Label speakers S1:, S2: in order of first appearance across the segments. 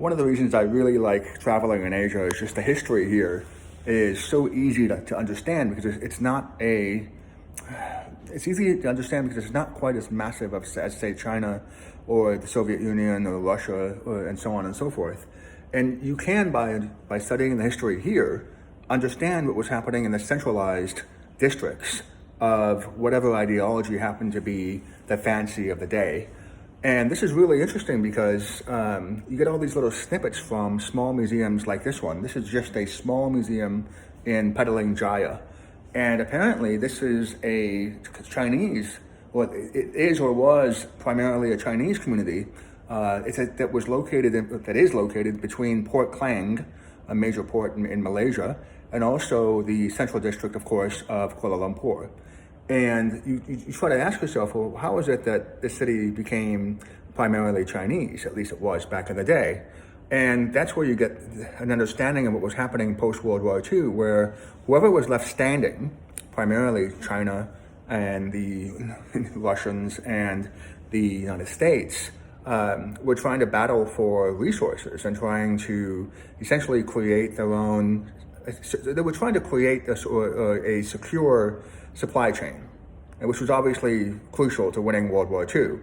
S1: one of the reasons I really like traveling in Asia is just the history here is so easy to understand because it's easy to understand because it's not quite as massive as say China or the Soviet Union or Russia and so on and so forth. And you can, by studying the history here, understand what was happening in the centralized districts of whatever ideology happened to be the fancy of the day. And this is really interesting because you get all these little snippets from small museums like this one. This is just a small museum in Petaling, Jaya. And apparently this is a Chinese, well, it is or was primarily a Chinese community that is located between Port Klang, a major port in Malaysia, and also the central district, of course, of Kuala Lumpur. And you try to ask yourself, well, how is it that the city became primarily Chinese? At least it was back in the day. And that's where you get an understanding of what was happening post-World War II, where whoever was left standing, primarily China and the Russians and the United States, were trying to battle for resources and trying to essentially create their own. They were trying to create a secure supply chain, which was obviously crucial to winning World War II.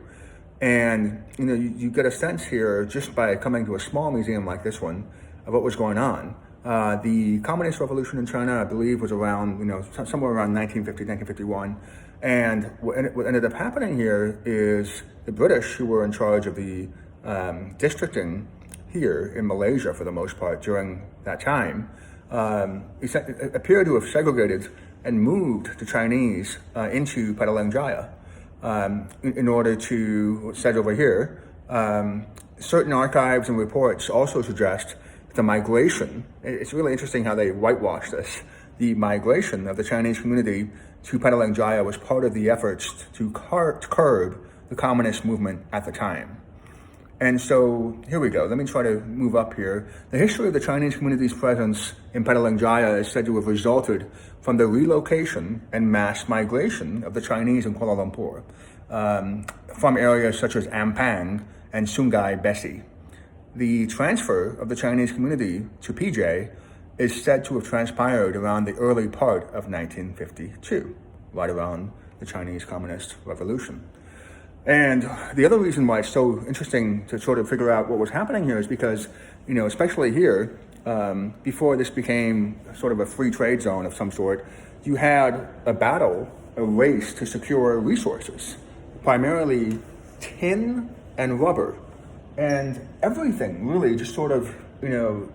S1: And you get a sense here just by coming to a small museum like this one of what was going on. The Communist Revolution in China, I believe, was around somewhere around 1950, 1951. And what ended up happening here is the British, who were in charge of the districting here in Malaysia for the most part during that time, appear to have segregated and moved the Chinese into Petaling Jaya in order to, it says over here, certain archives and reports also suggest the migration. It's really interesting how they whitewash this. The migration of the Chinese community to Petaling Jaya was part of the efforts to curb the communist movement at the time. And so here we go. Let me try to move up here. The history of the Chinese community's presence in Petaling Jaya is said to have resulted from the relocation and mass migration of the Chinese in Kuala Lumpur from areas such as Ampang and Sungai Besi. The transfer of the Chinese community to PJ is said to have transpired around the early part of 1952, right around the Chinese Communist Revolution. And the other reason why it's so interesting to sort of figure out what was happening here is because, especially here, before this became sort of a free trade zone of some sort, you had a race to secure resources, primarily tin and rubber. And everything really just sort of,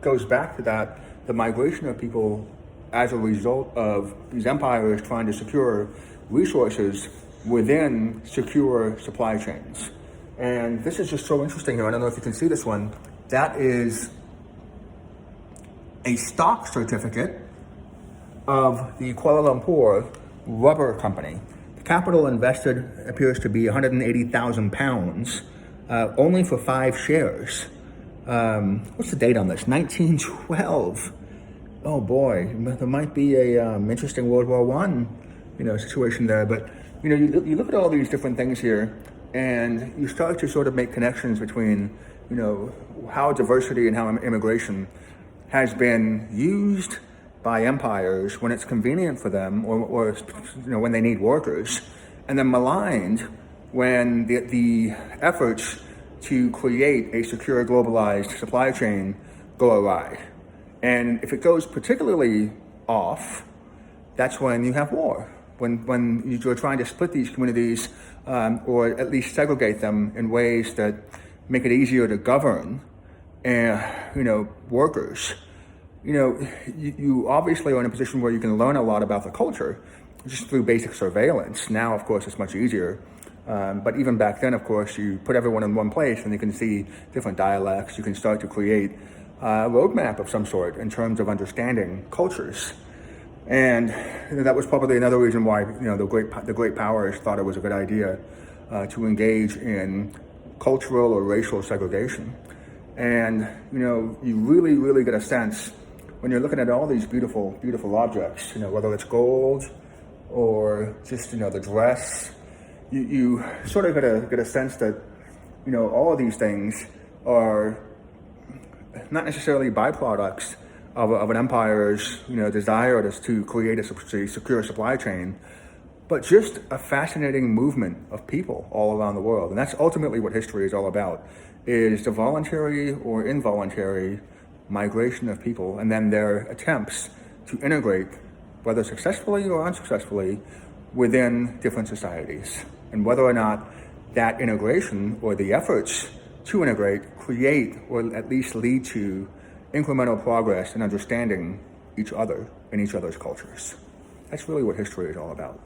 S1: goes back to that, the migration of people as a result of these empires trying to secure resources within secure supply chains. And this is just so interesting here. I don't know if you can see this one. That is a stock certificate of the Kuala Lumpur Rubber Company. The capital invested appears to be 180,000 pounds, only for 5 shares. What's the date on this? 1912. Oh boy, there might be a interesting World War I, situation there. But you look at all these different things here, and you start to sort of make connections between, how diversity and how immigration has been used by empires when it's convenient for them, or when they need workers, and then maligned when the efforts to create a secure globalized supply chain go awry. And if it goes particularly off, that's when you have war. When you're trying to split these communities, or at least segregate them in ways that make it easier to govern, workers. You obviously are in a position where you can learn a lot about the culture just through basic surveillance. Now, of course, it's much easier. But even back then, of course, you put everyone in one place and you can see different dialects. You can start to create a roadmap of some sort in terms of understanding cultures. And that was probably another reason why the great powers thought it was a good idea to engage in cultural or racial segregation. And you really, really get a sense when you're looking at all these beautiful, beautiful objects. Whether it's gold or just the dress, you sort of get a sense that all of these things are not necessarily byproducts of an empire's desire to create a secure supply chain, but just a fascinating movement of people all around the world. And that's ultimately what history is all about, is the voluntary or involuntary migration of people and then their attempts to integrate, whether successfully or unsuccessfully, within different societies. And whether or not that integration or the efforts to integrate create or at least lead to incremental progress in understanding each other and each other's cultures. That's really what history is all about.